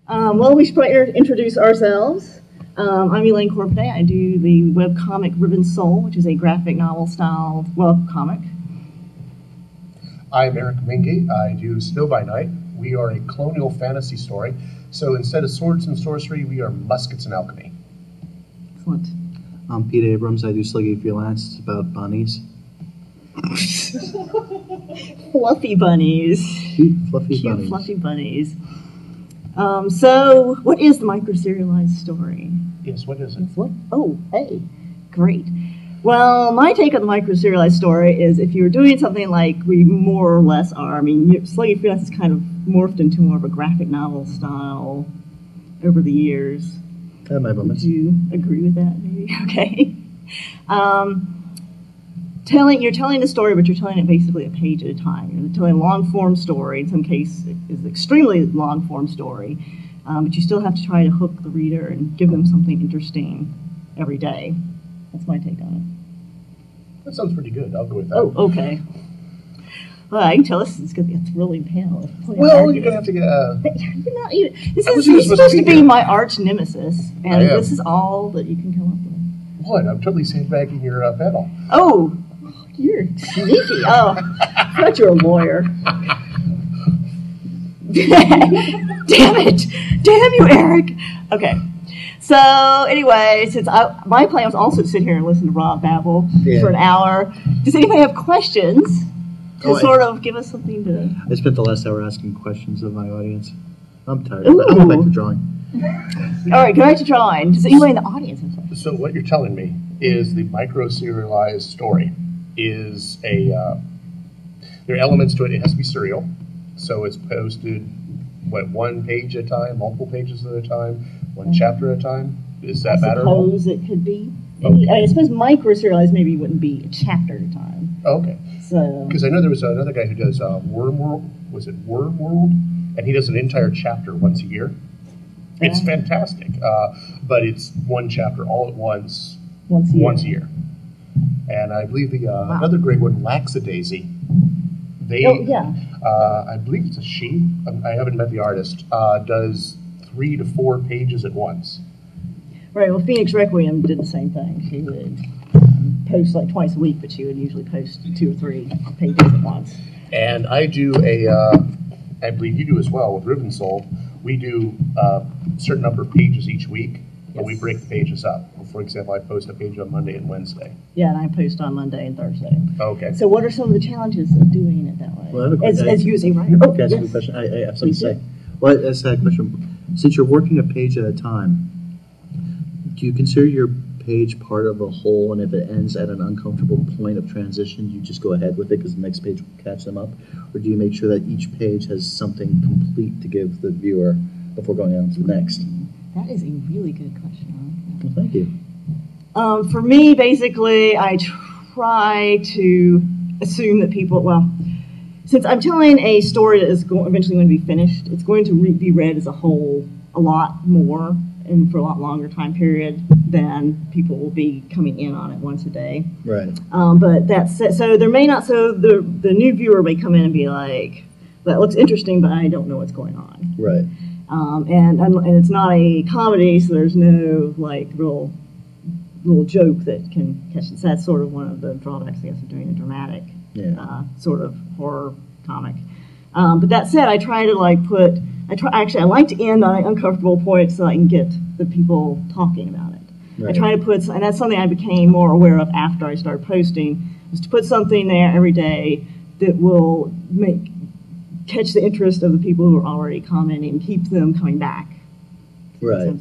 Well, we should probably introduce ourselves. I'm Elaine Corpday. I do the webcomic Ribbon Soul, which is a graphic novel style webcomic. I'm Eric Mingy. I do Snow by Night. We are a colonial fantasy story. So instead of swords and sorcery, we are muskets and alchemy. Excellent. I'm Pete Abrams. I do Sluggy Freelance. It's about bunnies. Fluffy bunnies. Cute, fluffy Cute, bunnies. fluffy bunnies. So, what is the microserialized story? Yes, what is it? What? Oh, hey, great. Well, my take on the microserialized story is if you're doing something like we more or less are, I mean, Sluggy Freelance has kind of morphed into more of a graphic novel style over the years. I have my moments. Do you agree with that, maybe? Okay. You're telling a story, but you're telling it basically a page at a time. You're telling a long-form story. In some cases, it's an extremely long-form story, but you still have to try to hook the reader and give them something interesting every day. That's my take on it. That sounds pretty good. I'll go with that. Oh, okay. Well, I can tell this is going to be a thrilling panel. Well, you're going to have to get... You're not even, this is supposed to be my arch nemesis, and this is all that you can come up with. What? I'm totally sandbagging your panel. Oh, you're sneaky. Oh, I thought you were a lawyer. Damn it. Damn you, Eric. Okay. So, anyway, since my plan was also to sit here and listen to Rob babble for an hour, does anybody have questions to sort of give us something to... I spent the last hour asking questions of my audience. I'm tired. I'm going back to drawing. All right, go back to drawing. Does anybody in the audience have questions? So what you're telling me is the micro-serialized story is there are elements to it. It has to be serial. So it's posted, one page at a time, multiple pages at a time, one chapter at a time? Does that matter? I suppose it could be. Okay. I suppose micro-serialized maybe wouldn't be a chapter at a time. Okay. So because I know there was another guy who does Worm World. Was it Worm World? And he does an entire chapter once a year. It's fantastic. But it's one chapter all at once. Once a year. And I believe the another great one, Laxadaisy. I believe it's a she. I haven't met the artist. Does 3 to 4 pages at once. Right. Well, Phoenix Requiem did the same thing. She would post like twice a week, but she would usually post 2 or 3 pages at once. And I do I believe you do as well with Ribbon Soul. We do a certain number of pages each week, and we break the pages up. For example, I post a page on Monday and Wednesday. Yeah, and I post on Monday and Thursday. Okay. So what are some of the challenges of doing it that way? Well, as you as a writer? Okay, that's a good question. I have something to say. Well, that's a question. Since you're working a page at a time, do you consider your page part of a whole, and if it ends at an uncomfortable point of transition, you just go ahead with it because the next page will catch them up? Or do you make sure that each page has something complete to give the viewer before going on to the next? That is a really good question. Well, thank you. For me, basically, I try to assume that people, since I'm telling a story that is eventually going to be finished, it's going to be read as a whole a lot more and for a lot longer time period than people will be coming in on it once a day. Right. But that's so there may not, so the new viewer may come in and be like, that looks interesting, but I don't know what's going on. Right. And it's not a comedy, so there's no like real little joke that can catch it. So that's sort of one of the drawbacks, I guess, of doing a dramatic sort of horror comic. But that said, I try to like I like to end on an uncomfortable point so I can get the people talking about it. Right. I try to put, and that's something I became more aware of after I started posting, was to put something there every day that will catch the interest of the people who are already commenting and keep them coming back. Right. Well,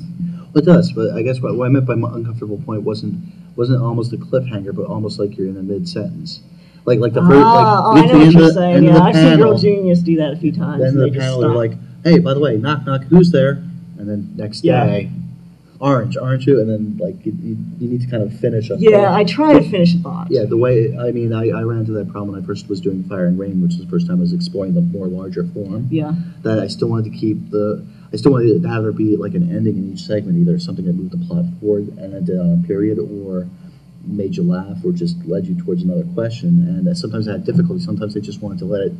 it does, but I guess what I meant by uncomfortable point wasn't almost a cliffhanger, but almost like you're in a mid-sentence. Like the first, I know what you're saying. Yeah, I've seen Girl Genius do that a few times. Then the panel are like, hey, by the way, knock, knock, who's there? And then next day, orange, aren't you? And then like you need to kind of finish a thought. I try to finish a thought. Yeah, the way, I mean, I ran into that problem when I first was doing Fire and Rain, which was the first time I was exploring the more larger form. Yeah. That I still wanted to keep I still wanted to have there be like an ending in each segment, either something that moved the plot forward and ended on a period, or made you laugh, or just led you towards another question. And sometimes I had difficulty. Sometimes I just wanted to let it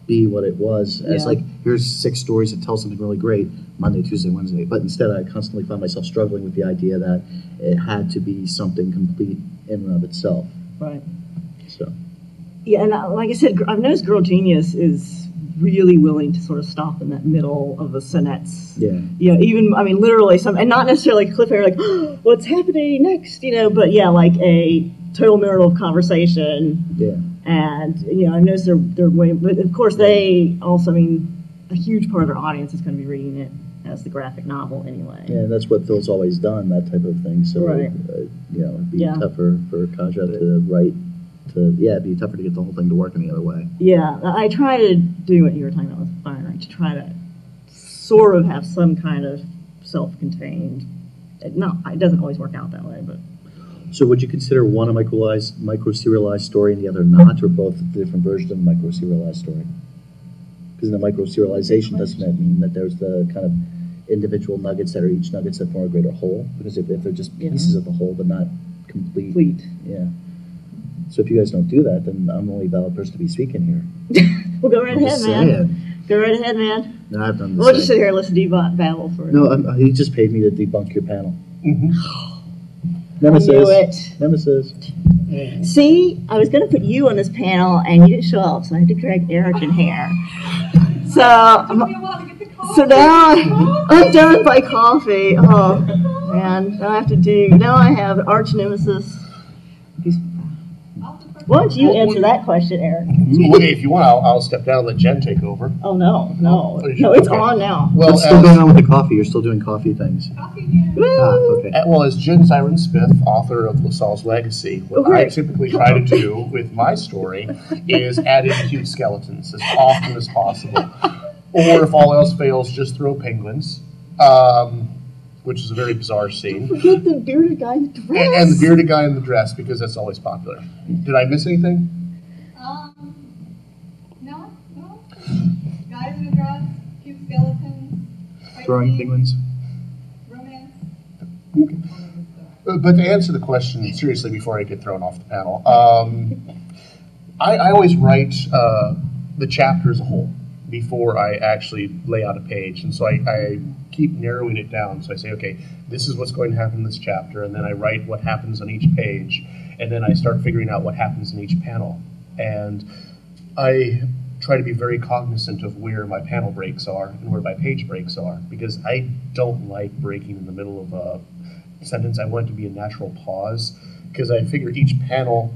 be what it was as Yeah. like, here's 6 stories that tell something really great Monday, Tuesday, Wednesday. But instead, I constantly found myself struggling with the idea that it had to be something complete in and of itself. Right. So. Yeah, and like I said, I've noticed Girl Genius is really willing to sort of stop in that middle of the sonnets. Yeah. You know, even, I mean, literally and not necessarily like a cliffhanger, like, oh, what's happening next, you know, but yeah, like a total middle of conversation. Yeah. And, you know, I've noticed they're way, but of course they also, I mean, a huge part of their audience is going to be reading it as the graphic novel anyway. Yeah, that's what Phil's always done, that type of thing. So, Right. You know, it'd be tougher for Kaja to write. It'd be tougher to get the whole thing to work any other way. Yeah, I try to do what you were talking about with Fire Right, to try to sort of have some kind of self-contained. It doesn't always work out that way, but. So would you consider one a micro-serialized story and the other not, or both different versions of a micro-serialized story? Because in the micro-serialization, doesn't that mean that there's the kind of individual nuggets that are each nuggets that form a greater whole? Because if they're just pieces of the whole but not complete. Yeah. So if you guys don't do that, then I'm the only valid person to be speaking here. Well, go right ahead, man. Go right ahead, man. No, I've done this. We'll just sit here and listen to you babble for. No, he just paid me to debunk your panel. Nemesis. I knew it. Nemesis. See, I was going to put you on this panel, and you didn't show up, so I had to drag Eric in here. So now I'm done by coffee. Oh, man. Now I have arch nemesis. Why don't you answer that question, Eric? Okay, if you want, I'll step down and let Jen take over. Oh, no, it's on now. Well, what's still going on with the coffee? You're still doing coffee things. Okay. Well, as Jen Siren Smith, author of LaSalle's Legacy, what I typically try to do with my story is add in cute skeletons as often as possible. Or if all else fails, just throw penguins. Which is a very bizarre scene. Forget the bearded guy in the dress. And the bearded guy in the dress, because that's always popular. Did I miss anything? No. Guys in a dress, cute skeletons. Throwing penguins. Romance. Okay. But to answer the question seriously before I get thrown off the panel, I always write the chapter as a whole before I actually lay out a page. And so I keep narrowing it down. So I say, okay, this is what's going to happen in this chapter, and then I write what happens on each page, and then I start figuring out what happens in each panel. And I try to be very cognizant of where my panel breaks are and where my page breaks are, because I don't like breaking in the middle of a sentence. I want it to be a natural pause, because I figure each panel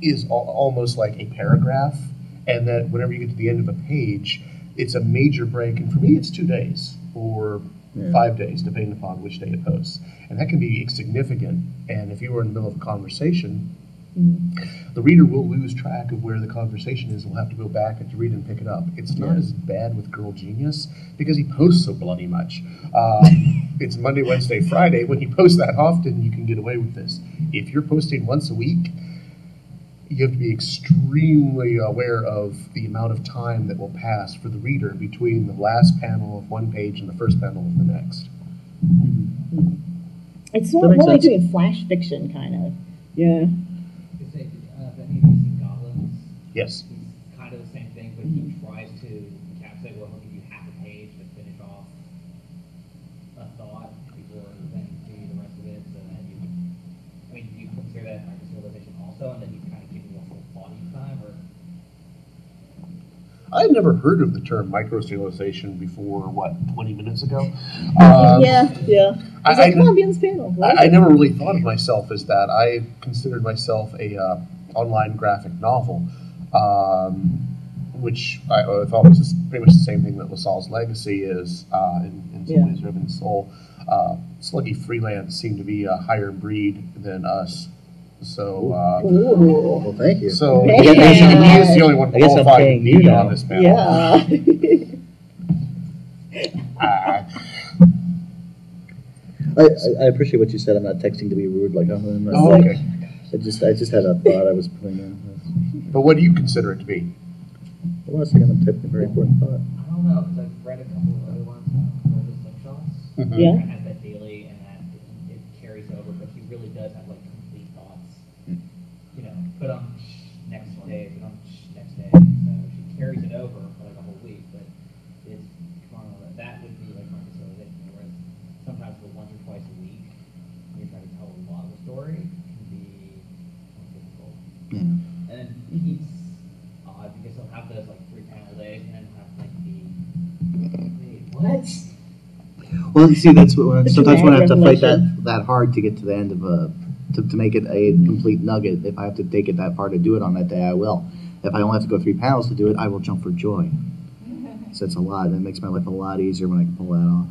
is almost like a paragraph, and that whenever you get to the end of a page, it's a major break. And for me, it's 2 days or 5 days, depending upon which day it posts. And that can be significant. And if you were in the middle of a conversation, the reader will lose track of where the conversation is. We'll have to go back and to read and pick it up. It's not as bad with Girl Genius because he posts so bloody much. It's Monday, Wednesday, Friday. When you post that often, you can get away with this. If you're posting once a week, you have to be extremely aware of the amount of time that will pass for the reader between the last panel of one page and the first panel of the next. It's sort of more like doing flash fiction, kind of. Yeah. Yes. It's kind of the same thing, but he tries to encapsulate, well, he'll give you half a page to finish off a thought before then do the rest of it. So then do you consider that microserialization also, and then he's kind of giving you a full thought each time, or? I had never heard of the term microserialization before, 20 minutes ago? Yeah. I come on, be on this panel. I never really thought of myself as that. I considered myself a online graphic novel, which I thought was pretty much the same thing that LaSalle's Legacy is in some ways, Ribbon Soul. Sluggy Freelance seemed to be a higher breed than us. So, well, thank you. So, he is the only one qualified to be on this panel. Yeah. I appreciate what you said. I'm not texting to be rude. Okay. I just had a thought I was putting in. But what do you consider it to be? Hold on a second. I'm typing a very important thought. I don't know, because I've read a couple of other ones, the slingshots. Yeah. It has that daily, and that it carries over, but he really does have complete thoughts. Put on next day, put on next day. So she carries it over. he's odd because he'll have those like 3-panel days and then he'll have like the what? Well, you see, that's what, sometimes when I have to fight revelation. that hard to get to the end of to make it a complete nugget. If I have to take it that far to do it on that day, I will. If I only have to go 3 panels to do it, I will jump for joy. So it's a lot. That makes my life a lot easier when I can pull that off.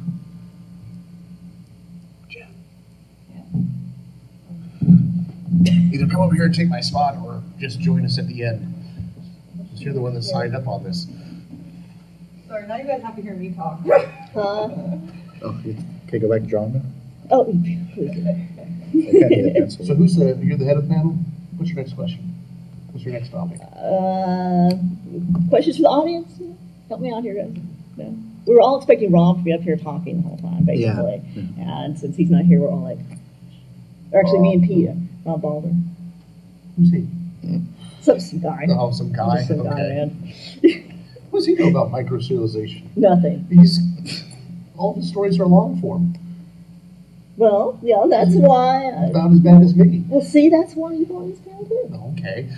Either come over here and take my spot, or just join us at the end. Since you're the one that signed up on this. Sorry, now you guys have to hear me talk. Oh, okay, go back to drawing now? Oh, please. So who's you're the head of the panel? What's your next question? What's your next topic? Questions for the audience? Help me out here, guys. No. We were all expecting Rob to be up here talking the whole time, basically. Yeah. And since he's not here, we're all like, or actually me and Pete, Rob Balder. Who's he? Some guy. Oh, some guy. Just some guy, Okay. man. What does he know about microserialization? Nothing. All the stories are long form. Well, yeah, that's why. About as bad as me. Well, see, that's why you brought this panel too. Okay.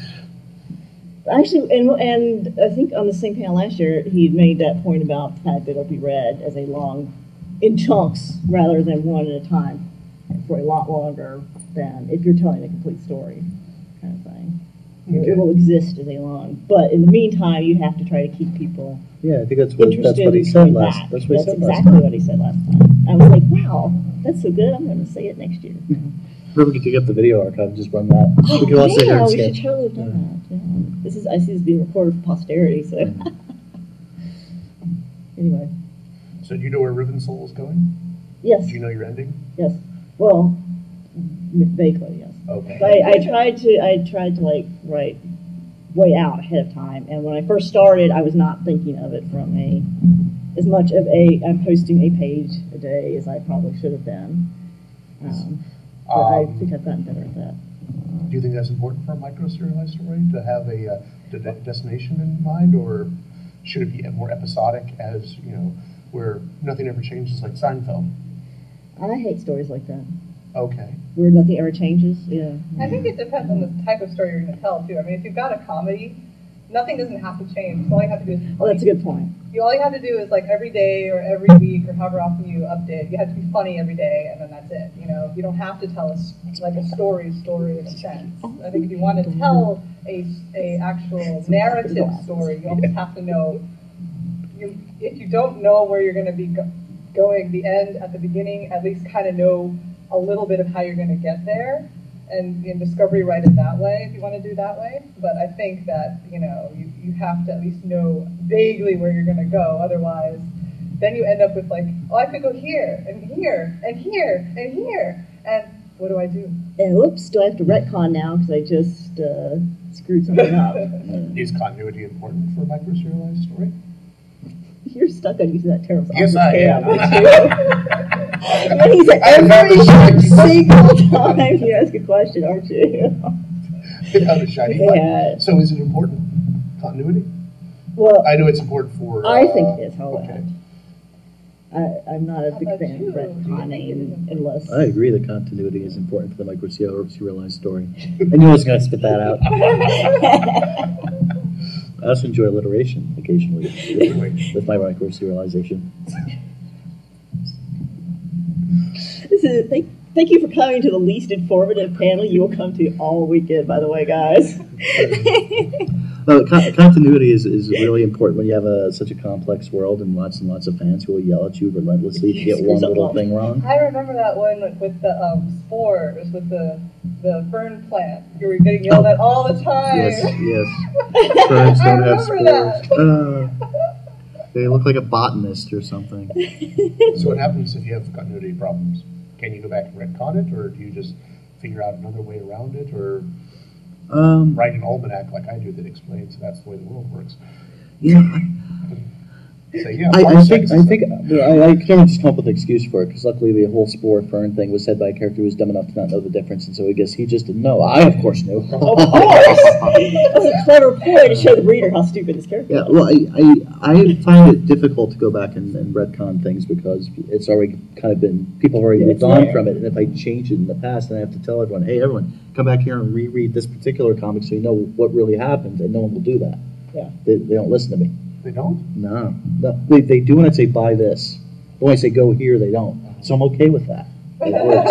Actually, and I think on the same panel last year, he made that point about the fact that it'll be read as a long, in chunks, rather than one at a time, for a lot longer than if you're telling a complete story, kind of thing. Okay. It will exist as a long, but in the meantime, you have to try to keep people Yeah, I think that's what interested he in said coming last. back. That's what he said exactly last. what he said last time. I was like, wow, that's so good. I'm going to say it next year. Remember, we could dig up the video archive and just run that. We could all sit here Yeah, and we sketch. should totally have done that. Yeah. I see this being recorded for posterity, so. Anyway. So do you know where Riven Soul is going? Yes. Do you know your ending? Yes. Well, vaguely, yes. Okay. But I tried to like write way out ahead of time, and when I first started, I was not thinking of it from as much of I'm posting a page a day as I probably should have been. But I think I've gotten better at that. Do you think that's important for a micro-serialized story to have a destination in mind, or should it be more episodic, as you know, where nothing ever changes, like Seinfeld? I hate stories like that. Okay. Where nothing ever changes. Yeah. I think it depends on the type of story you're going to tell, too. I mean, if you've got a comedy, nothing doesn't have to change. So all you have to do is... Oh, that's a good point. All you have to do is, like, every day or every week or however often you update, you have to be funny every day, and then that's it. You know, you don't have to tell a story in a sense. I think if you want to tell a actual narrative story, you almost have to know... If you don't know where you're going to be going, the end at the beginning, at least kind of know a little bit of how you're going to get there, and discovery write it that way if you want to do that way. But I think that you have to at least know vaguely where you're going to go. Otherwise, then you end up with like, oh, I could go here and here and here and here, and what do I do? And whoops, do I have to retcon now because I just screwed something up? Is continuity important for a micro-serialized story? You're stuck on using that term. Yes, I am. And he said every single time you ask a question, aren't you? Without a shiny light. So is it important? Continuity? Well, I know it's important for... I think it is, however. Okay. I'm not a big fan of retconning unless... I agree that continuity is important for the micro-serialized story. I knew I was going to spit that out. I also enjoy alliteration occasionally with my micro-serialization. Thank you for coming to the least informative panel you will come to all weekend, by the way, guys. Well, continuity is really important when you have such a complex world and lots of fans who will yell at you relentlessly to get one little thing wrong. I remember that one with the spores, with the fern plant. You were getting yelled at all the time. Yes. Ferns don't have spores. They look like a botanist or something. So what happens if you have continuity problems? Can you go back and retcon it, or do you just figure out another way around it, or write an almanac like I do that explains that's the way the world works? You know, Say, yeah, I can only just come up with an excuse for it, because luckily the whole spore fern thing was said by a character who was dumb enough to not know the difference, and so I guess he just didn't know. I, of course, knew. Of course! That was a clever ploy to show the reader how stupid this character is. Yeah, well, I find it difficult to go back and retcon things, because it's already kind of been, people have already moved on from it, and if I change it in the past, then I have to tell everyone, hey, everyone, come back here and reread this particular comic so you know what really happened, and no one will do that. Yeah. They don't listen to me. They don't? No. They do when I say buy this. But when I say go here, they don't. So I'm okay with that. It works.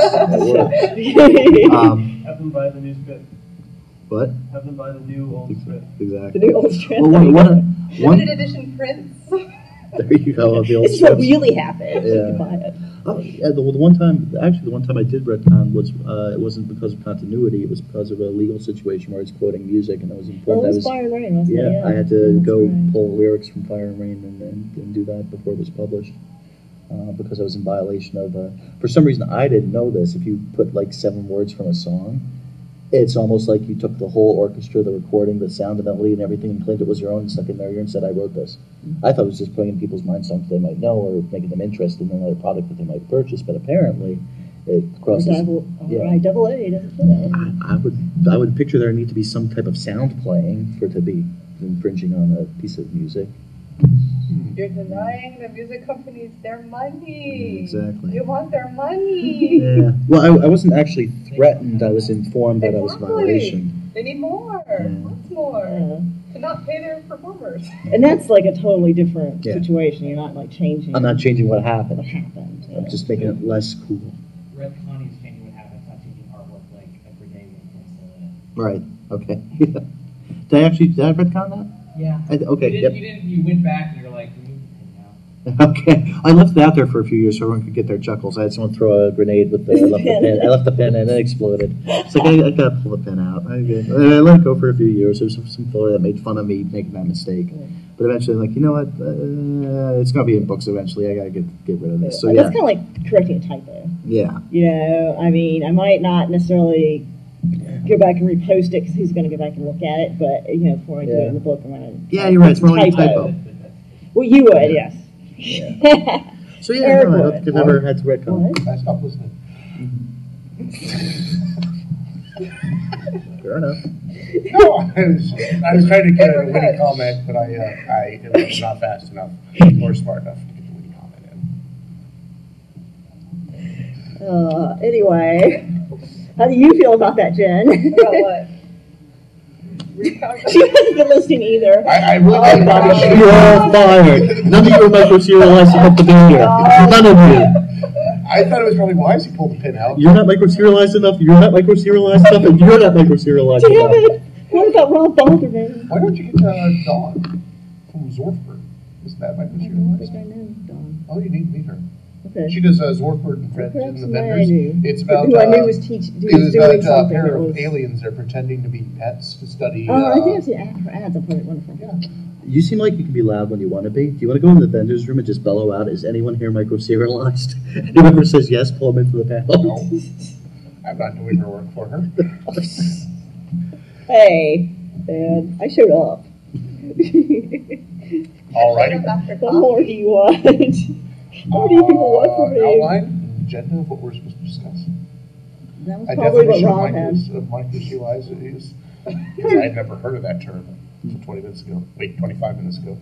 It works. Have them buy the new script. What? Have them buy the new old script. Exactly. The new old strip. Well, Limited edition prints. There you go. The old This is what strips. really happened. Yeah. You can buy it. Oh, yeah, the one time I did retcon was it wasn't because of continuity. It was because of a legal situation where I was quoting music, and I was informed It was Fire and Rain, wasn't it? yeah, I had to That's go right. pull lyrics from Fire and Rain and do that before it was published, because I was in violation of. For some reason, I didn't know this. If you put like 7 words from a song, it's almost like you took the whole orchestra, the recording, the sound, the melody, and everything, and claimed it was your own, and stuck in their ear and said, I wrote this. I thought it was just putting in people's minds something they might know or making them interested in another product that they might purchase, but apparently it crosses... Double A doesn't put that. I would picture there need to be some type of sound playing for it to be infringing on a piece of music. You're denying the music companies their money. Exactly. You want their money. Yeah. Well, I wasn't actually threatened. I was informed that I was in Exactly. violation. They need more. Lots more. To not pay their performers. And that's like a totally different Yeah. situation. You're not like changing I'm not changing what happened. what happened. I'm just making it less cool. Retconning is changing what happens, not changing artwork like a grenade when it comes to Right. Okay. Did I retcon that? Yeah. Okay. You Yep. didn't, you went back and you're like, remove the pin now. Okay. I left it out there for a few years so everyone could get their chuckles. I had someone throw a grenade with the I left the pin and it exploded. It's like I gotta pull the pin out. I let it go for a few years. There was some fella that made fun of me making that mistake. But eventually, like, you know what? It's gonna be in books eventually. I gotta get rid of this. So That's yeah. kind of like correcting a typo. Yeah. You know, I mean, I might not necessarily go back and repost it because who's going to go back and look at it, but, you know, before I do it in the book, I'm going to... Yeah, you're right. It's more like a typo. Well, you would, yes. Yeah. So yeah, Eric no, I don't would. think I've ever had to retcon. What? I stopped listening. Fair enough. No, I was trying to get a witty comment, but I was not fast enough or smart enough to get the witty comment in. Anyway, how do you feel about that, Jen? About what? She hasn't been listening either. I really probably should. You're all fired. None of you are microserialized enough to be here. None of you. I thought it was probably wise he pulled the pin out. You're not microserialized enough. You're not microserialized enough, and you're not microserialized Damn enough. it! What about Rob Balderman? Why don't you get Dawn from Zorford? Isn't that I don't microserialized? think I know, Dawn. Oh, you need to meet her. Okay. She does Zorford and Friends Perhaps and the somebody I Vendors. knew. It's about Who I knew was it was doing about a something pair that of was... aliens. They're pretending to be pets to study. Oh, I think I've seen her ads. I put it wonderful. Yeah. You seem like you can be loud when you want to be. Do you want to go in the vendor's room and just bellow out, is anyone here microserialized? Whoever says yes, pull them into the panel. No, I'm not doing her work for her. Hey, man, I showed up. All righty. What more do you want? What do you people want from me? Outline, agenda of what we're supposed to discuss. That was I probably what definition Rob had. of microserialized is. I'd never heard of that term until 20 minutes ago. Wait, 25 minutes ago.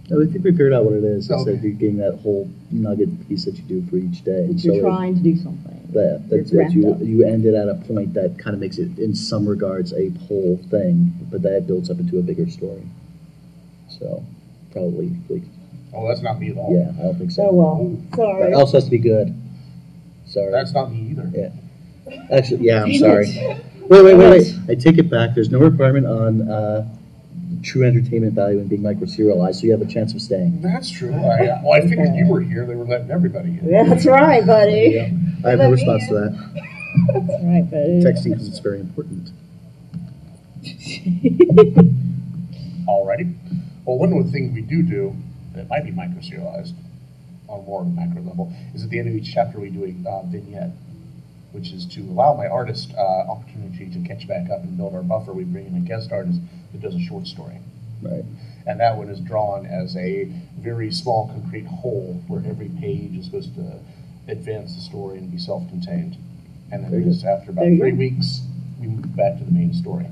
No, I think we figured out what it is. Okay. Instead of you getting that whole nugget piece that you do for each day. That you're trying to do something. That's You're it. You, wrapped up. you ended at a point that kind of makes it, in some regards, a whole thing, but that builds up into a bigger story. So, probably, like, Oh, that's not me at all. yeah, I don't think so. Oh, well, sorry. That also has to be good. Sorry. That's not me either. Yeah. Actually, yeah, I'm sorry. Wait. I take it back. There's no requirement on true entertainment value in being microserialized, so you have a chance of staying. That's true. I figured you were here. They were letting everybody in. Yeah, that's right, buddy. Yeah. I have no response to that. That's right, buddy. Texting because it's very important. Alrighty. Well, one of the things we do that might be microserialized on more of a macro level is at the end of each chapter we do a vignette, which is to allow my artist opportunity to catch back up and build our buffer. We bring in a guest artist that does a short story. Right. And that one is drawn as a very small concrete whole where every page is supposed to advance the story and be self-contained. And then just after about 3 weeks, we move back to the main story.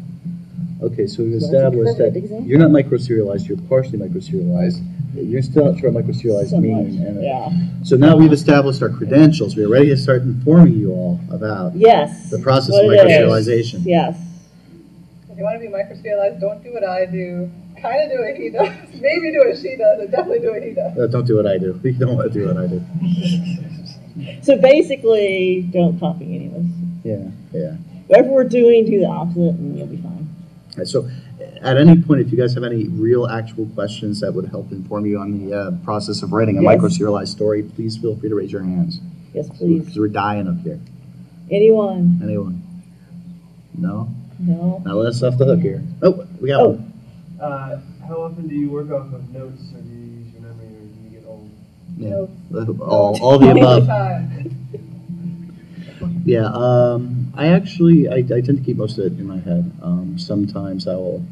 Okay, so we've established that you're not microserialized, you're partially microserialized. You're still not sure what microserialized means. Yeah. So now we've established our credentials. We're ready to start informing you all about the process of microserialization. Yes. If you want to be microserialized, don't do what I do. Kind of do what he does. Maybe do what she does, and definitely do what he does. Don't do what I do. You don't want to do what I do. So basically, don't copy any of us. Yeah. Whatever we're doing, do the opposite, and you'll be fine. Right, so at any point, if you guys have any real, actual questions that would help inform you on the process of writing a microserialized story, please feel free to raise your hands. Yes, please. Because we're dying up here. Anyone? No? No. Now let us off the hook here. Oh, we got one. How often do you work off of notes, or do you use your memory, or do you get old? Yeah, all the above. Yeah, I tend to keep most of it in my head. Sometimes I will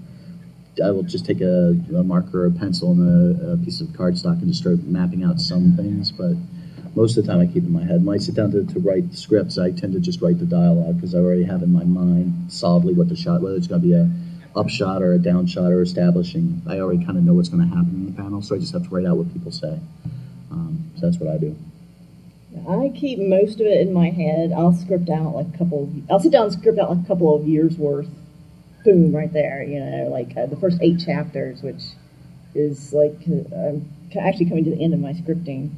just take a marker or a pencil and a piece of cardstock and just start mapping out some things, but most of the time I keep it in my head. When I sit down to write the scripts, I tend to just write the dialogue because I already have in my mind solidly what the shot, whether it's going to be a upshot or a downshot or establishing. I already kind of know what's going to happen in the panel, so I just have to write out what people say. So that's what I do. I keep most of it in my head. I'll script out I'll sit down and script out like a couple of years worth. Boom, right there. The first 8 chapters, which is like I'm actually coming to the end of my scripting.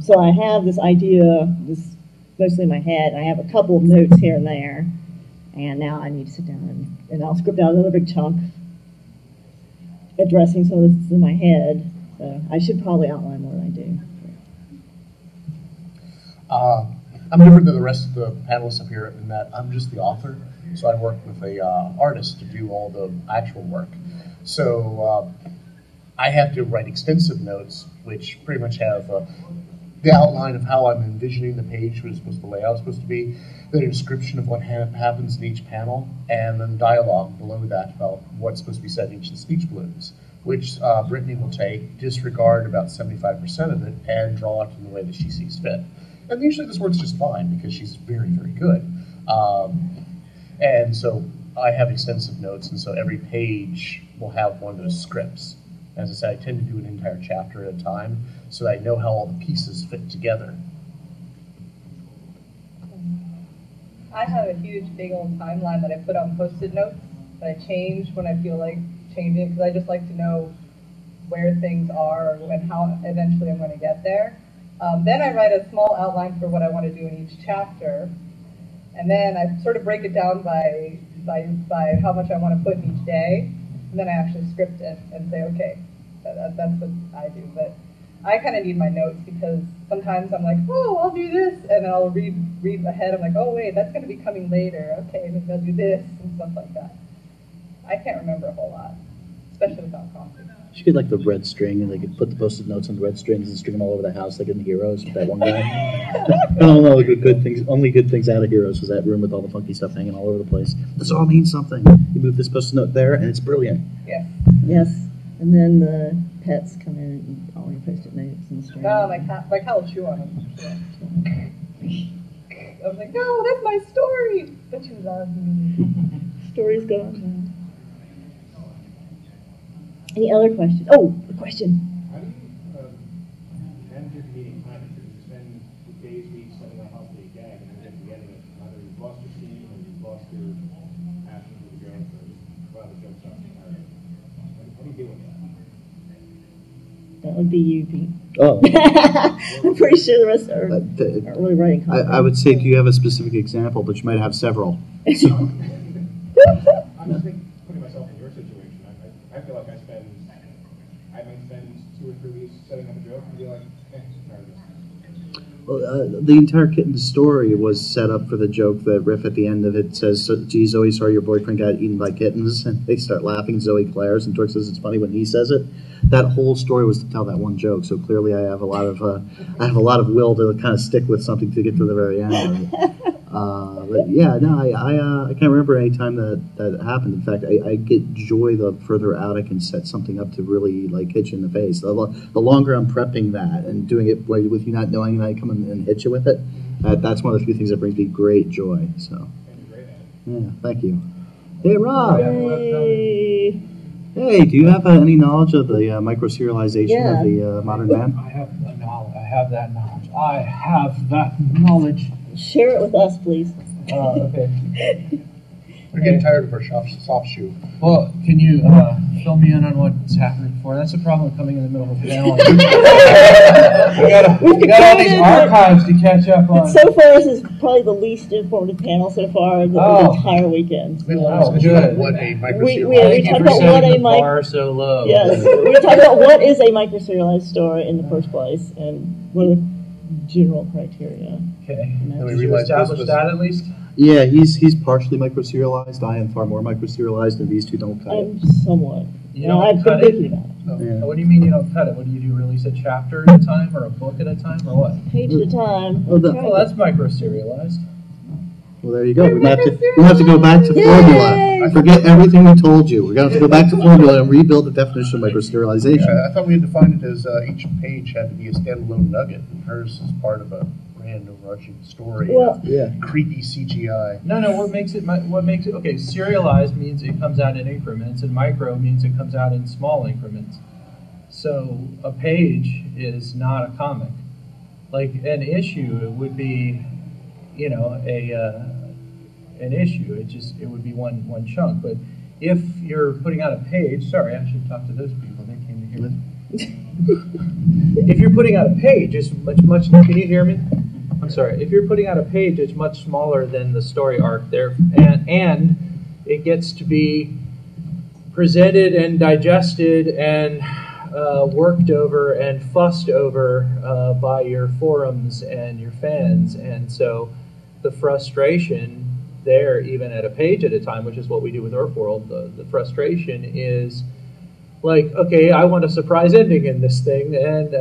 So I have this idea, this mostly in my head. And I have a couple of notes here and there, and now I need to sit down and I'll script out another big chunk, addressing some of this in my head. So I should probably outline more than I do. I'm different than the rest of the panelists up here in that I'm just the author, so I work with a artist to do all the actual work. So I have to write extensive notes, which pretty much have the outline of how I'm envisioning the page, what the layout is supposed to be, then a description of what happens in each panel, and then dialogue below that about what's supposed to be said in each of the speech balloons, which Brittany will take, disregard about 75% of it, and draw it in the way that she sees fit. And usually this works just fine because she's very, very good. And so I have extensive notes, and so every page will have one of those scripts. As I said, I tend to do an entire chapter at a time so that I know how all the pieces fit together. I have a huge, big old timeline that I put on Post-it notes that I change when I feel like changing, because I just like to know where things are and how eventually I'm going to get there. Then I write a small outline for what I want to do in each chapter, and then I sort of break it down by how much I want to put in each day, and then I actually script it and say, okay, that's what I do. But I kind of need my notes because sometimes I'm like, oh, I'll do this, and then I'll read ahead. I'm like, oh wait, that's going to be coming later. Okay, maybe I'll do this and stuff like that. I can't remember a whole lot, especially without coffee. You should get like the red string, and they could put the Post-it notes on the red strings and string them all over the house, like in the Heroes with that one guy. I don't know, good things. Only good things out of Heroes was that room with all the funky stuff hanging all over the place. This all means something. You move this Post-it note there, and it's brilliant. Yeah. Yes, and then the pets come in and eat all your Post-it notes and string. No, my cat will chew on them. I was like, no, that's my story. But you love me. Story's gone now. Any other questions? Oh, a question. How do you manage your meeting time? Because you spend days, weeks setting up a house that you gag, and then at the end of it, either you've lost your steam or you've lost your passion for the joke, or the joke stuff. How do you deal with that? That would be you, Pete. Oh. I'm pretty sure the rest are really writing content. I would say, do you have a specific example, but you might have several. So. I'm just putting myself in your situation. I feel like I might spend 2 or 3 weeks setting up a joke and be like, tired of this. Well, the entire kitten story was set up for the joke that riff at the end of it says, gee, Zoe, sorry your boyfriend got eaten by kittens. And they start laughing. Zoe glares, and Torque says it's funny when he says it. That whole story was to tell that one joke. So clearly I have a lot of will to kind of stick with something to get to the very end of it. But yeah, no, I can't remember any time that happened. In fact, I get joy the further out I can set something up to really like hit you in the face. The longer I'm prepping that and doing it with you not knowing, and I come and hit you with it, that's one of the few things that brings me great joy. So, yeah, thank you. Hey, Rob. Yay. Hey, do you have any knowledge of the microserialization of the modern man? I have that knowledge. I have that knowledge. Share it with us, please. Okay. We're getting tired of our soft shoe. Well, can you fill me in on what's happening before? That's the problem with coming in the middle of a panel. we got all these archives to catch up on. So far, this is probably the least informative panel so far of the entire weekend. We talked about what a we talked about what a bar so low. Yes, we talked about what is a microserialized story in the first place and what are the general criteria. Okay. we Did you establish that at least? Yeah, he's partially microserialized. I am far more microserialized, and these two don't cut it. I'm somewhat. You don't I've cut been it? thinking about it. Yeah. What do you mean you don't cut it? What do you do? Release a chapter at a time or a book at a time or what? Page at a time. Oh, Well, that's microserialized. Well, there you go. We have to go back to formula. Forget everything we told you. We're going to have to go back to formula and rebuild the definition of microserialization. Yeah, I thought we had defined it as each page had to be a standalone nugget, and hers is part of a grand overarching story. Well, Creepy CGI. No. What makes it okay? Serialized means it comes out in increments, and micro means it comes out in small increments. So a page is not a comic. Like an issue would be, an issue. It would be one chunk. But if you're putting out a page, sorry, I should talk to those people. They came to hear me. If you're putting out a page, it's much. Can you hear me? I'm sorry. If you're putting out a page, it's much smaller than the story arc there, and it gets to be presented and digested and worked over and fussed over by your forums and your fans, and so the frustration there, even at a page at a time, which is what we do with Earth World, the frustration is like, okay, I want a surprise ending in this thing, and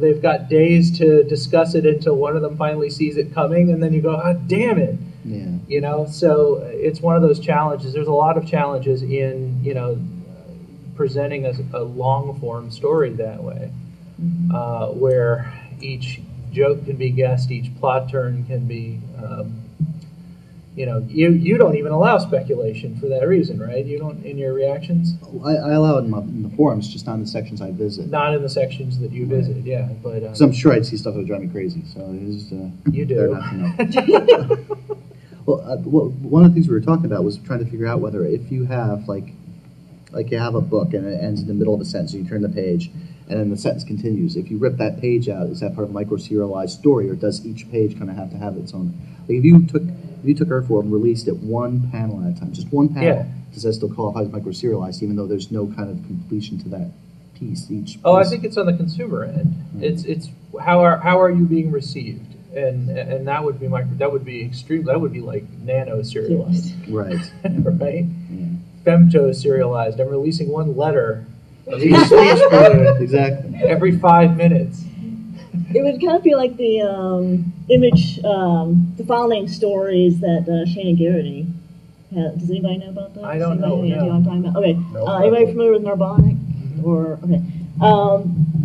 they've got days to discuss it until one of them finally sees it coming, and then you go, oh, damn it. Yeah. So it's one of those challenges. There's a lot of challenges in, presenting a long-form story that way, where each joke can be guessed, each plot turn can be, you don't even allow speculation for that reason, right? You don't in your reactions? I allow it in the forums, just not in the sections I visit. Not in the sections that you visit, yeah. But because I'm sure I'd see stuff that would drive me crazy. So it's you do. Not to know. Well, one of the things we were talking about was trying to figure out whether if you have like you have a book and it ends in the middle of a sentence, so you turn the page, and then the sentence continues. If you rip that page out, is that part of a microserialized story, or does each page kind of have to have its own? Like if you took Earth World and released it one panel at a time, just one panel, does that still qualify as microserialized, even though there's no kind of completion to that piece? I think it's on the consumer end. Mm-hmm. It's how are you being received, and that would be that would be like nano serialized, right? Right. Yeah. Femto serialized. I'm releasing one letter of each spoon exactly every 5 minutes. It would kind of be like the image, the file name stories that Shannon Garrity had. Does anybody know about that? I don't know. Idea what I'm talking about? Okay. No, Anybody familiar with Narbonic? Or okay.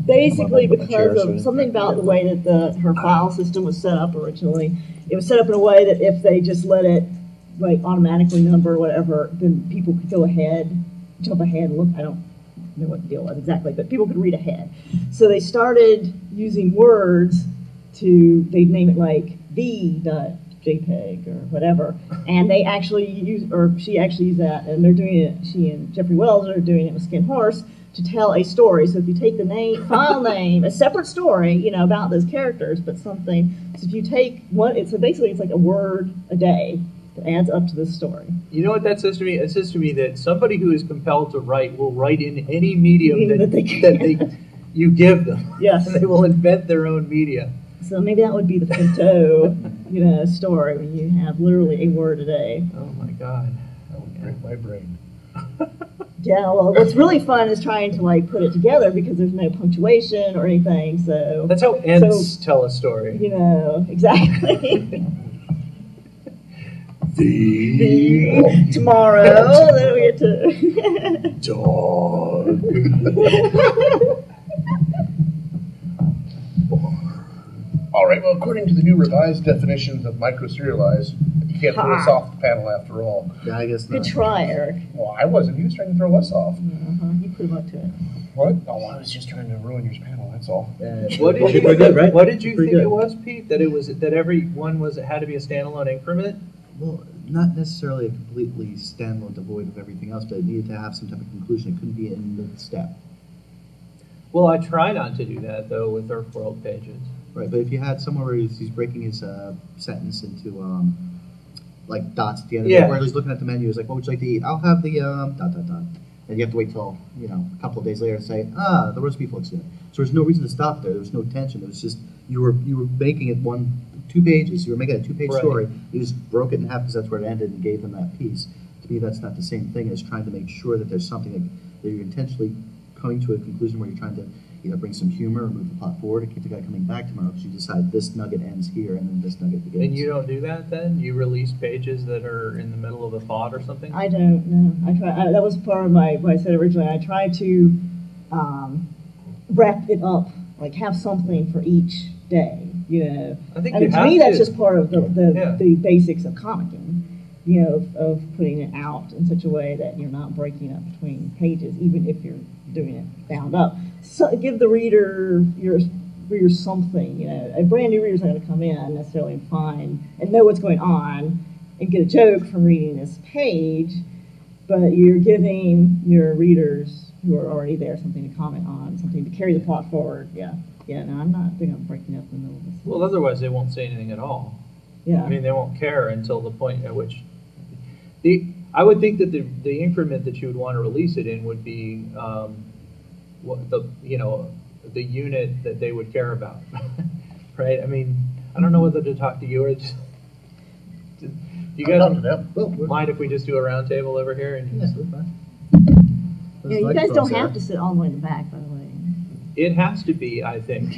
Basically, because of something about the way that her file system was set up originally, it was set up in a way that if they just let it like automatically number or whatever, then people could go ahead, jump ahead and look. I don't know what the deal was exactly, but people could read ahead. So they started using words they'd name it like v.jpg or whatever, and they actually she actually used that, and they're doing it, she and Jeffrey Wells are doing it with Skin Horse to tell a story. So if you take the file name, a separate story, about those characters, but something, so if you take one, it's like a word a day that adds up to this story. You know what that says to me? It says to me that somebody who is compelled to write will write in any medium that you give them. Yes. And they will invent their own media. So maybe that would be the Pinto, story, when you have literally a word a day. Oh my God. That would break my brain. Yeah, well, what's really fun is trying to put it together because there's no punctuation or anything. So that's how ants tell a story. Exactly. Tomorrow, then we get to Dog. All right, well, according to the new revised definitions of microserialized, you can't throw us off the panel after all. Yeah, I guess Good not. try, Eric. Well, I wasn't. He was trying to throw us off. You put him up to it. What? Oh, I was just trying to ruin your panel, that's all. What did you Pretty good, right? What did you Pretty think good. it was, Pete? That every one had to be a standalone increment? Well, not necessarily a completely standalone devoid of everything else, but it needed to have some type of conclusion. It couldn't be in the step. Well, I try not to do that though with Earth World pages. Right, but if you had somewhere where he's breaking his sentence into like dots at the end of it, where he's looking at the menu, he's like, "What would you like to eat?" "I'll have the dot dot dot." And you have to wait till a couple of days later to say, "The roast beef looks good." So there's no reason to stop there. There was no tension. It was just you were making it 2 pages. You were making a 2-page story. You just broke it in half because that's where it ended and gave them that piece. To me, that's not the same thing as trying to make sure that there's something that you're intentionally coming to a conclusion where you're trying to bring some humor or move the plot forward and keep the guy coming back tomorrow because you decide this nugget ends here and then this nugget begins. And you don't do that then? You release pages that are in the middle of a thought or something? I don't know. That was part of what I said originally. I tried to wrap it up, like have something for each day. I think to me that's just part of the basics of comicking. Of putting it out in such a way that you're not breaking up between pages, even if you're doing it bound up. So give the reader something. A brand new reader's not going to come in necessarily and find and know what's going on and get a joke from reading this page, but you're giving your readers who are already there something to comment on, something to carry the plot forward. No, I'm not thinking of breaking up in the middle of this. Well, otherwise they won't say anything at all. Yeah. I mean, they won't care until the point at which I would think that the increment that you would want to release it in would be the unit that they would care about, right? I mean, I don't know whether to talk to you or just. Do you guys mind if we just do a round table over here and just? We're fine. You guys don't have to sit all the way in the back, by the way. It has to be, I think,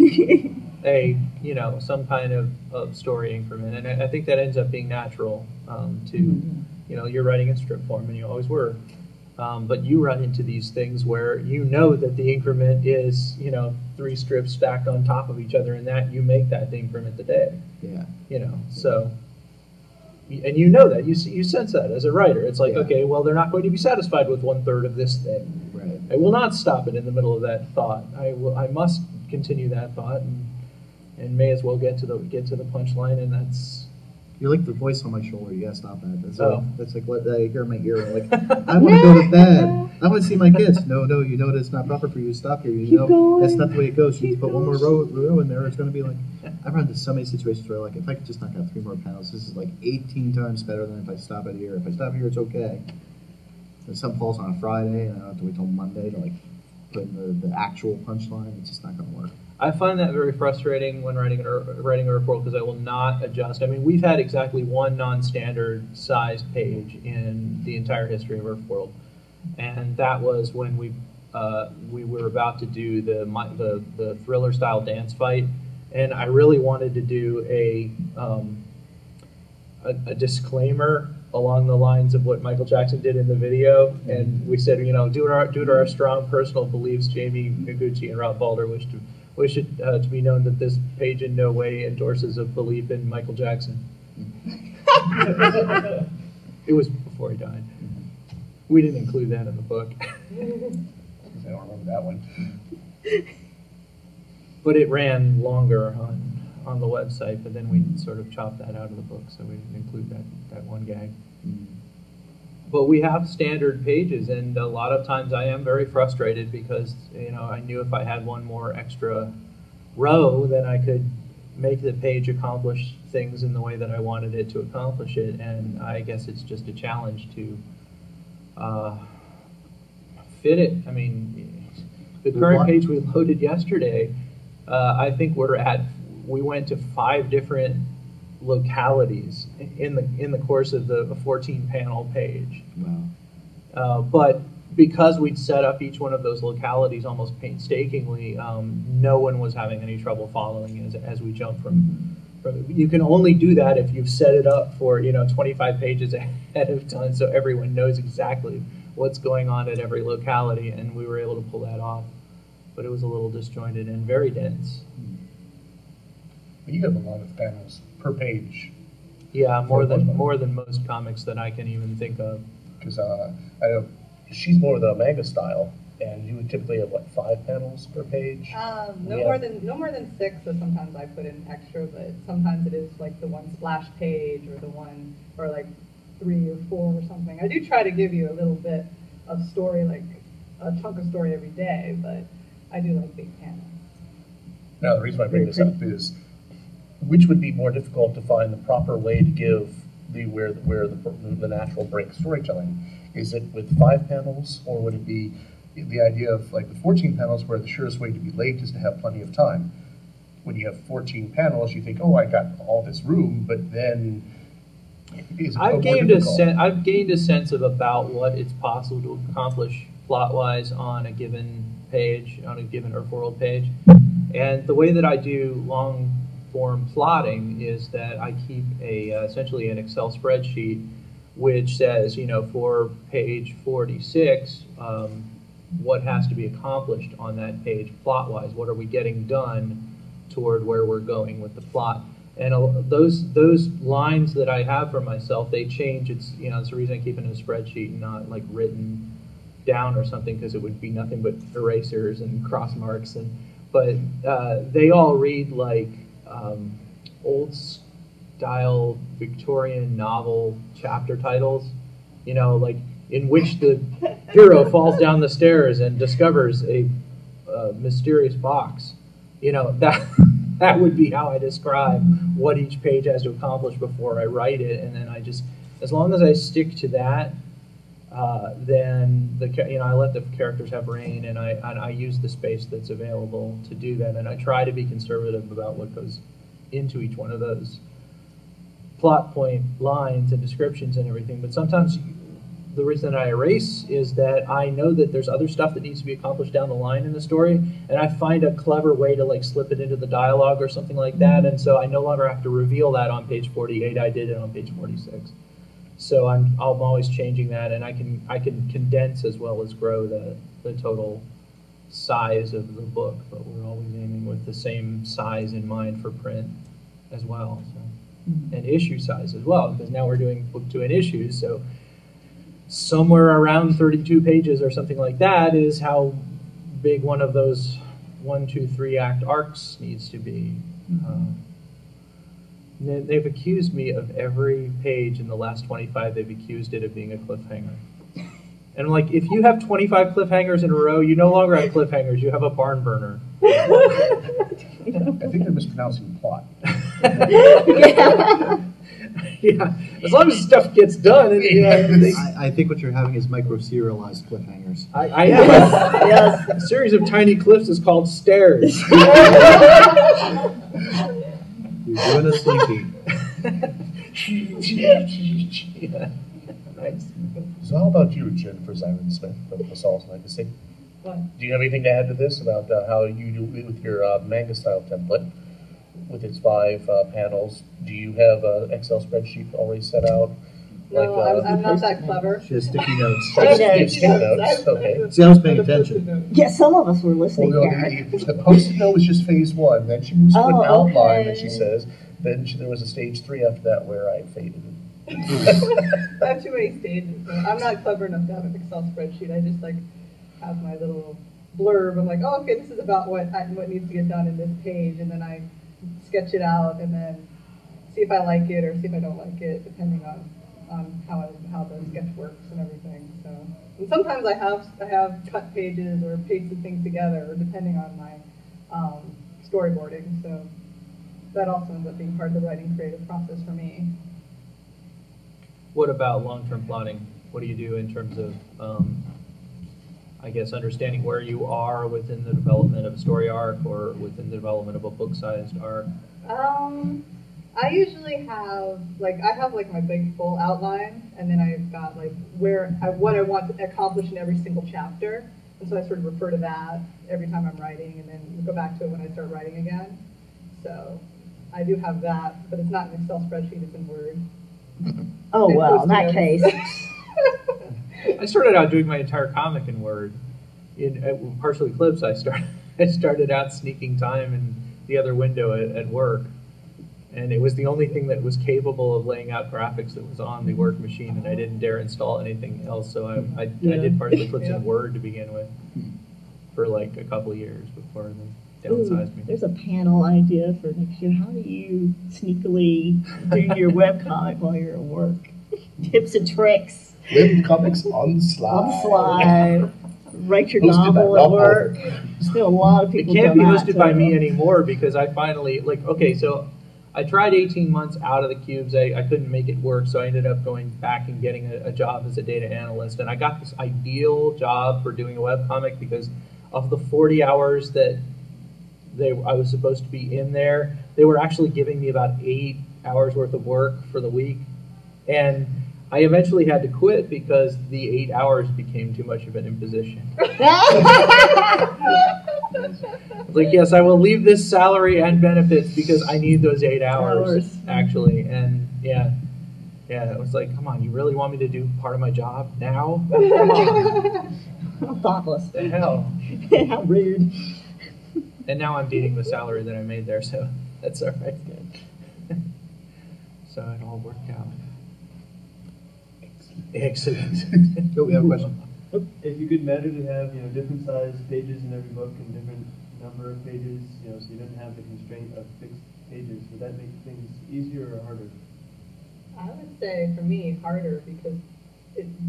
some kind of story increment, and I think that ends up being natural to. You're writing in strip form, and you always were. But you run into these things where that the increment is, 3 strips stacked on top of each other, and that you make that the increment the day. Yeah. So, and that. You sense that as a writer. It's like, okay, well, they're not going to be satisfied with 1/3 of this thing. Right. I will not stop it in the middle of that thought. I must continue that thought, and may as well get to the punchline, and that's. You're like the voice on my shoulder. You gotta stop that. That's like what I hear in my ear. I'm like, I want to go to bed. I want to see my kids. No, you know that's not proper for you to stop here. That's not the way it goes. You need to put one more row in there. It's going to be like, I've run into so many situations where if I could just knock out 3 more panels, this is like 18 times better than if I stop it here. If I stop here, it's okay. If something falls on a Friday and I don't have to wait till Monday to put in the actual punchline, it's just not going to work. I find that very frustrating when writing Earth World because I will not adjust. I mean, we've had exactly one non-standard sized page in the entire history of Earth World, and that was when we were about to do the thriller style dance fight, and I really wanted to do a disclaimer along the lines of what Michael Jackson did in the video, and we said, due to our strong personal beliefs, Jamie Noguchi and Ralph Balder wish it to be known that this page in no way endorses a belief in Michael Jackson. It was before he died. We didn't include that in the book. I don't remember that one. But it ran longer on the website, but then we sort of chopped that out of the book, so we didn't include that one gag. But we have standard pages, and a lot of times I am very frustrated because I knew if I had one more extra row, then I could make the page accomplish things in the way that I wanted it to accomplish it. And I guess it's just a challenge to fit it. I mean, the current page we loaded yesterday, I think we went to 5 different localities in the course of the 14-panel page. Wow. But because we'd set up each one of those localities almost painstakingly, no one was having any trouble following as we jumped from You can only do that if you've set it up for 25 pages ahead of time, so everyone knows exactly what's going on at every locality, and we were able to pull that off. But it was a little disjointed and very dense. But you have a lot of panels per page. Yeah, more than most comics that I can even think of. Because I know she's more of the manga style, and you would typically have what, 5 panels per page? No more than 6. So sometimes I put in extra, but sometimes it is like the one splash page or the one or like 3 or 4 or something. I do try to give you a little bit of story, like a chunk of story every day, but I do like big panels. Now the reason why I bring this up is, which would be more difficult to find the proper way to give where the natural break storytelling? Is it with 5 panels, or would it be the idea of like the 14 panels where the surest way to be late is to have plenty of time? When you have 14 panels, you think, oh, I got all this room, but then I've gained a sense of about what it's possible to accomplish plot-wise on a given page, on a given Earthworld page, and the way that I do long-form plotting is that I keep essentially an Excel spreadsheet which says, for page 46, what has to be accomplished on that page plot-wise. What are we getting done toward where we're going with the plot? And those lines that I have for myself, they change. It's the reason I keep it in a spreadsheet and not like written down or something, because it would be nothing but erasers and cross marks. But they all read like old style Victorian novel chapter titles, like in which the hero falls down the stairs and discovers a mysterious box. That would be how I describe what each page has to accomplish before I write it, and then as long as I stick to that, then I let the characters have reign, and I use the space that's available to do that, and I try to be conservative about what goes into each one of those plot point lines and descriptions and everything. But sometimes the reason that I erase is that I know that there's other stuff that needs to be accomplished down the line in the story, and I find a clever way to like slip it into the dialogue or something like that, and so I no longer have to reveal that on page 48. I did it on page 46. So I'm always changing that, and I can condense as well as grow the total size of the book, but we're always aiming with the same size in mind for print as well. So. And issue size as well, because now we're doing book 2 in issues, so somewhere around 32 pages or something like that is how big one of those 1, 2, 3 act arcs needs to be. They've accused me of every page in the last 25, they've accused it of being a cliffhanger. And I'm like, if you have 25 cliffhangers in a row, you no longer have cliffhangers, you have a barn burner. I think they're mispronouncing plot. Yeah, as long as stuff gets done. I think what you're having is microserialized cliffhangers. I have yes. A series of tiny cliffs is called stairs. You're doing a slinky. Yeah. Nice. So how about you, Jennifer Zion Smith from Assault Legacy? What? Do you have anything to add to this about how you do it with your manga style template with its 5 panels? Do you have an Excel spreadsheet already set out? No, I'm not that clever. She has sticky notes. Sticky notes. Okay. See, I was paying attention. Yeah, some of us were listening. Well, the Post-it note was just phase 1. Then she moves to an outline that she says. Then there was a stage 3 after that where I faded. I have too many stages. So I'm not clever enough to have an Excel spreadsheet. I just like have my little blurb. I'm like, oh, okay, this is about what needs to get done in this page, and then I sketch it out, and then see if I like it or see if I don't like it, depending on how the sketch works and everything. So, and sometimes I have cut pages or pasted things together, depending on my storyboarding. So that also ends up being part of the writing creative process for me. What about long-term plotting? What do you do in terms of, I guess, understanding where you are within the development of a story arc or within the development of a book-sized arc? I usually have my big full outline, and then I've got like what I want to accomplish in every single chapter, and so I sort of refer to that every time I'm writing, and then go back to it when I start writing again. So I do have that, but it's not an Excel spreadsheet, it's in Word. Oh, And well, in that Post-it case. notes. I started out doing my entire comic in Word. In Partial Eclipse, I started out sneaking time in the other window at work. And it was the only thing that was capable of laying out graphics that was on the work machine, and I didn't dare install anything else. So I did Partial Eclipse in Word to begin with for like a couple of years before they downsized me. There's a panel idea for next year. How do you sneakily do your webcomic while you're at work? Tips and tricks. Web comics on the slide. On the slide. Write your Hosted by novel Rob at work. Still a lot of It people can't be doing hosted that, by too. me anymore because I finally, so I tried 18 months out of the cubes. I couldn't make it work, so I ended up going back and getting a job as a data analyst. And I got this ideal job for doing a webcomic because of the 40 hours that I was supposed to be in there, they were actually giving me about 8 hours worth of work for the week. And I eventually had to quit because the 8 hours became too much of an imposition. I was like, yes, I will leave this salary and benefits because I need those 8 hours, actually. And yeah, it was like, come on, you really want me to do part of my job now? Come on. How thoughtless. The hell? How rude. And now I'm beating the salary that I made there, so that's all right. So it all worked out. Excellent. Go, we have a question. If you could matter to have, different size pages in every book and different number of pages, so you didn't have the constraint of fixed pages, would that make things easier or harder? I would say for me, harder because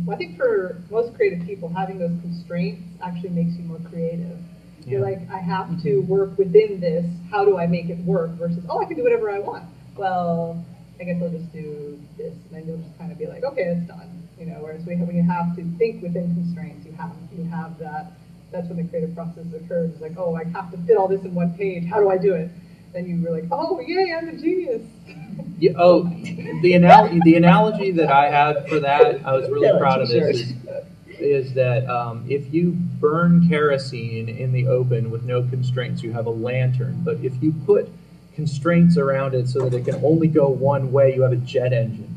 I think for most creative people, having those constraints actually makes you more creative. You're like, I have to work within this. How do I make it work? Versus, I can do whatever I want. Well, I guess I'll just do this, and then you'll just kind of be like, okay, it's done. Whereas when you have to think within constraints, you have that. That's when the creative process occurs. It's like, I have to fit all this in one page. How do I do it? Then you were like, yay, I'm a genius. Yeah, the analogy that I had for that, I was really proud of this, is that if you burn kerosene in the open with no constraints, you have a lantern. But if you put constraints around it so that it can only go one way, you have a jet engine.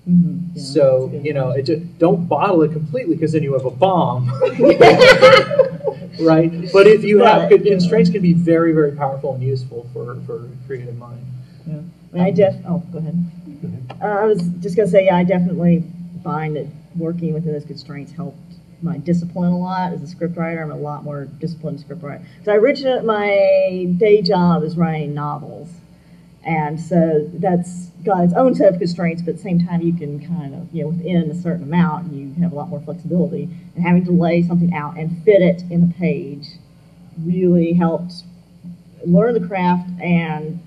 Mm-hmm. Yeah, so, don't bottle it completely because then you have a bomb. Right? But if you have good constraints, can be very, very powerful and useful for a creative mind. Yeah. Go ahead. I was just going to say, I definitely find that working within those constraints helped my discipline a lot. As a scriptwriter, I'm a lot more disciplined scriptwriter. So my day job is writing novels. And so that's got its own set of constraints, but at the same time you can kind of, within a certain amount, you have a lot more flexibility. And having to lay something out and fit it in a page really helped learn the craft and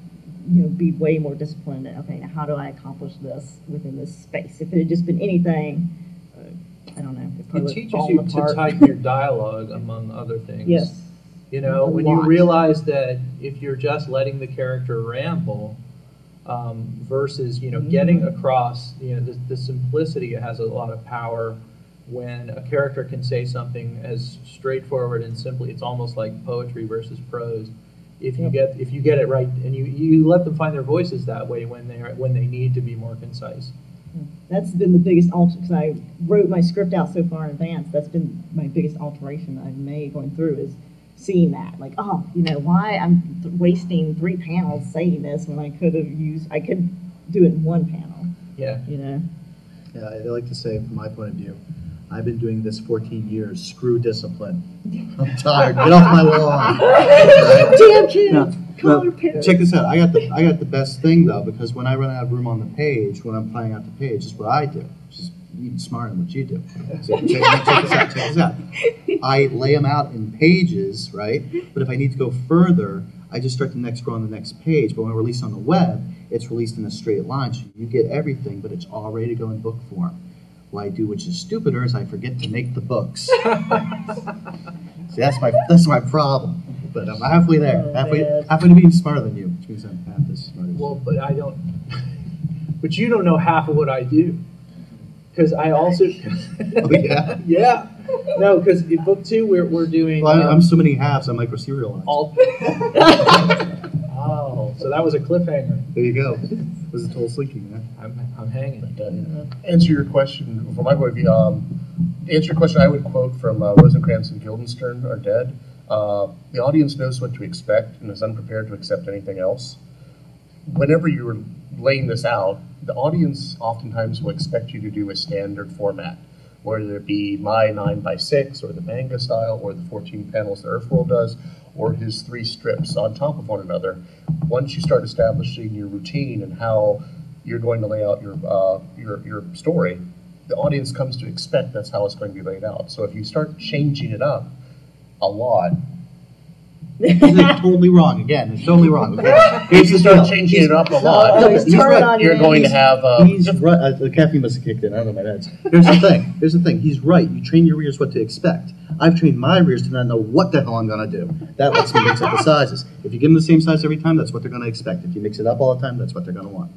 be way more disciplined. Okay, now how do I accomplish this within this space? If it had just been anything, I don't know. It teaches you to type your dialogue, among other things. Yes. When you realize that if you're just letting the character ramble, versus getting across the simplicity, it has a lot of power. When a character can say something as straightforward and simply, it's almost like poetry versus prose. If you get it right, and you let them find their voices that way when they need to be more concise. That's been the biggest because I wrote my script out so far in advance. That's been my biggest alteration I've made going through is seeing that, like, why I'm wasting 3 panels saying this when I could do it in 1 panel. Yeah. Yeah, I like to say, from my point of view, I've been doing this 14 years. Screw discipline. I'm tired. Get off my lawn. Right? Damn kids. Check this out. I got the best thing though, because when I run out of room on the page, when I'm planning out the page, is what I do. Just even smarter than what you do. So check this out. I lay them out in pages, right? But if I need to go further, I just start the next row on the next page. But when I release on the web, it's released in a straight line, so you get everything, but it's all ready to go in book form. What I do, which is stupider, is I forget to make the books. See, that's my problem. But I'm halfway there. Halfway to being smarter than you, which means I'm half as smart as you. Well, but I don't. But you don't know half of what I do, because I also. Oh yeah. Yeah. No, because in book 2 we're doing. Well, I'm so many halves. I'm microserialized. Oh. World. So that was a cliffhanger. There you go. It was a total sinking there. I'm hanging. Answer your question from my point of view. To answer your question, I would quote from Rosencrantz and Guildenstern are dead. The audience knows what to expect and is unprepared to accept anything else. Whenever you're laying this out, the audience oftentimes will expect you to do a standard format, whether it be my 9x6 or the manga style or the 14 panels that Earthworld does, or his 3 strips on top of one another. Once you start establishing your routine and how you're going to lay out your story, the audience comes to expect that's how it's going to be laid out. So if you start changing it up a lot, It's totally wrong. Again, it's totally wrong. if you start changing it up a lot, you're going to have. He's right. The caffeine must have kicked in. I don't know my meds. Here's the thing. Here's the thing. He's right. You train your readers what to expect. I've trained my readers to not know what the hell I'm going to do. That lets me mix up the sizes. If you give them the same size every time, that's what they're going to expect. If you mix it up all the time, that's what they're going to want.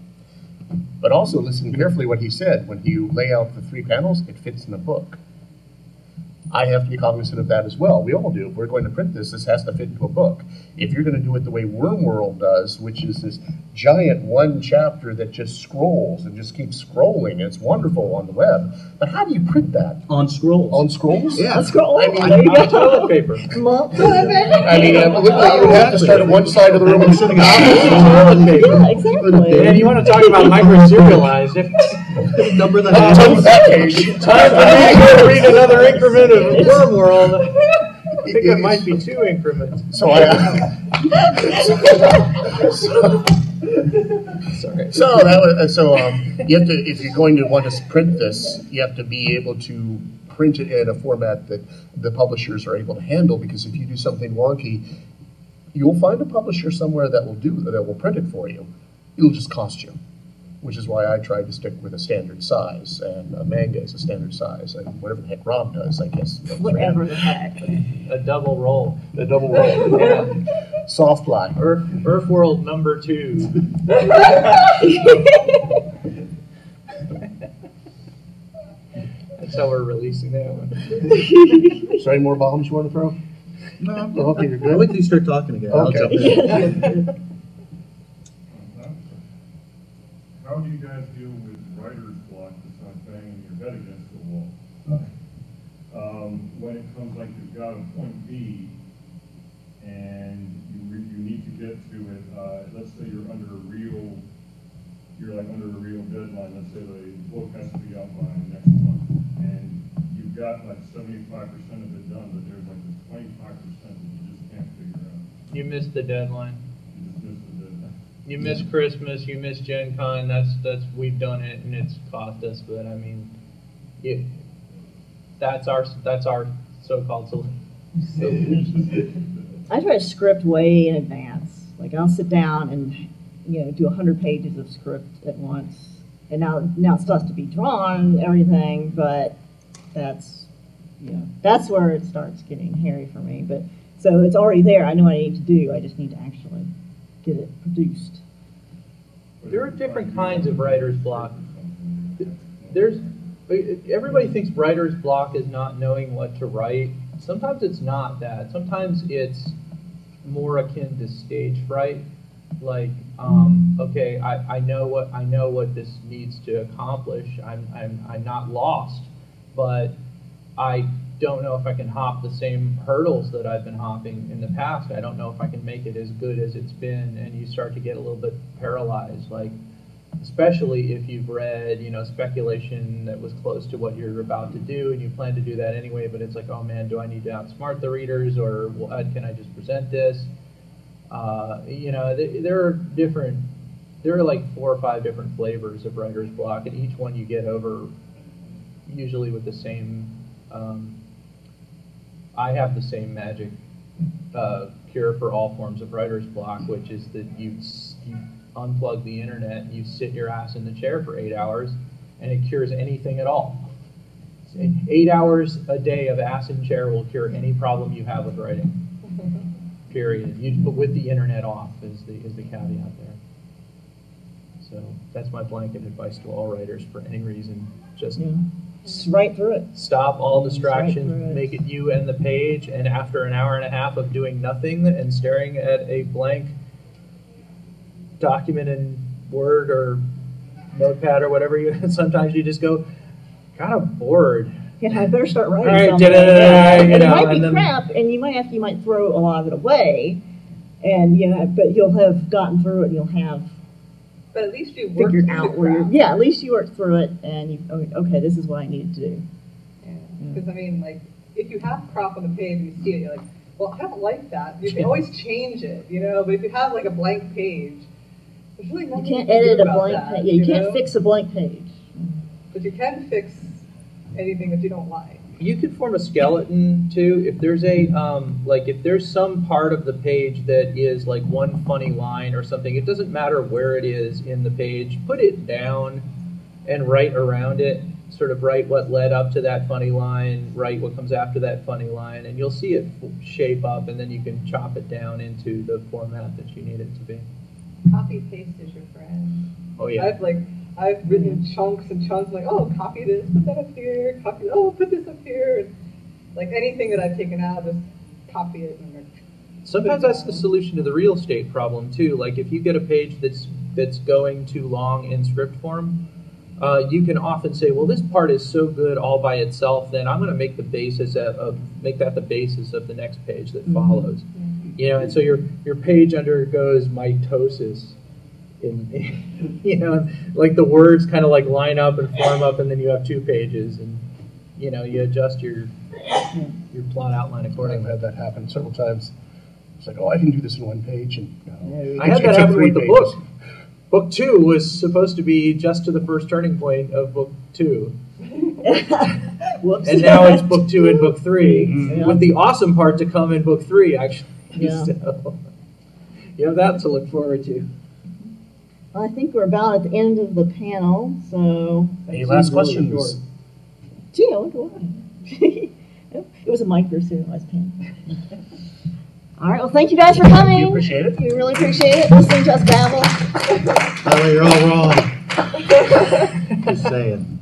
But also listen carefully what he said. When you lay out the 3 panels, it fits in the book. I have to be cognizant of that as well. We all do. If we're going to print this, this has to fit into a book. If you're going to do it the way Wormworld does, which is this giant 1 chapter that just scrolls and just keeps scrolling, and it's wonderful on the web. But how do you print that? On scrolls. On scrolls? Yeah. On scroll. I mean, On toilet paper. I mean, you have to start at one side of the room and sitting on Toilet paper. Yeah, exactly. And you want to talk about microserialized? Number the top of that page. Time for me to go read another increment of Wormworld. I think it might be 2 increments. So Sorry. You have to, if you're going to want to print this, you have to be able to print it in a format that the publishers are able to handle. Because if you do something wonky, you'll find a publisher somewhere that will print it for you. It'll just cost you. Which is why I tried to stick with a standard size, and a manga is a standard size, and whatever the heck Rob does, I guess. Whatever the heck. A double roll. A double roll. Yeah. Soft lie. Earthworld number 2. That's how we're releasing that one. Is there any more bombs you want to throw? No, Okay, you're good. I'll wait till you start talking again. I'll jump in. How do you guys deal with writer's block that's not banging your head against the wall? When it comes like you've got a point B and you need to get to it, let's say you're under a real deadline. Let's say the book has to be out by next month, and you've got like 75% of it done, but there's like this 25% that you just can't figure out. You missed the deadline. You just missed the deadline. You miss Christmas, you miss Gen Con, that's we've done it and it's cost us, but I mean, that's our so-called solution. I try to script way in advance. Like I'll sit down and do 100 pages of script at once, and now it still has to be drawn and everything, but that's where it starts getting hairy for me. But so it's already there. I know what I need to do. I just need to actually get it produced. There are different kinds of writer's block. Everybody thinks writer's block is not knowing what to write. Sometimes it's not that. Sometimes it's more akin to stage fright. Like, okay, I know what this needs to accomplish. I'm not lost, but I don't know if I can hop the same hurdles that I've been hopping in the past. I don't know if I can make it as good as it's been, and you start to get a little bit paralyzed, like especially if you've read, speculation that was close to what you're about to do, and you plan to do that anyway, but it's like, oh man, do I need to outsmart the readers, or can I just present this? There are like 4 or 5 different flavors of writer's block, and each one you get over usually with the same. I have the same magic cure for all forms of writer's block, which is that you unplug the internet, you sit your ass in the chair for 8 hours, and it cures anything at all. 8 hours a day of ass in chair will cure any problem you have with writing. Period. But with the internet off is the caveat there. So that's my blanket advice to all writers for any reason. Just write through it. Stop all distractions, make it you and the page, and after an hour and a half of doing nothing and staring at a blank document in Word or Notepad or whatever, sometimes you just go, kind of bored. Yeah, I better start writing All right, something. and it might be crap, and you might throw a lot of it away, and but you'll have gotten through it, and you'll have. But at least you worked figured out where you're. Yeah, at least you worked through it, and you okay, this is what I needed to do. Because I mean, like, if you have crop on the page and you see it, you're like, well, I don't like that. You can always change it, But if you have like a blank page, there's really nothing you can't edit a blank page. Yeah, you can't know? fix a blank page. But you can fix anything that you don't like. You could form a skeleton too. If there's if there's some part of the page that is like one funny line or something, it doesn't matter where it is in the page. Put it down and write around it. Sort of write what led up to that funny line, write what comes after that funny line, and you'll see it shape up, and then you can chop it down into the format that you need it to be. Copy paste is your friend. Oh yeah. I've written chunks and chunks, like, oh, copy this, put that up here, put this up here. Like anything that I've taken out, just copy it. Sometimes that's the solution to the real estate problem too. Like if you get a page that's going too long in script form, you can often say, well, this part is so good all by itself, then I'm going to make that the basis of the next page that follows. Mm-hmm. And so your page undergoes mitosis. Like the words kind of like line up and form up, and then you have two pages, and you adjust your plot outline accordingly. I've had that happen several times. It's like, oh, I can do this in one page, and I had that happen with the book. Book 2 was supposed to be just to the first turning point of book 2. Whoops. And now it's book 2 and book 3, Yeah. with the awesome part to come in book 3, actually. Yeah. So, you have that to look forward to. Well, I think we're about at the end of the panel, so... Any last questions? Gee, I wonder why. It was a microserialized panel. All right, well, thank you guys for coming. We appreciate it. We really appreciate it, listening to us babble. By the way, you're all wrong. Just saying.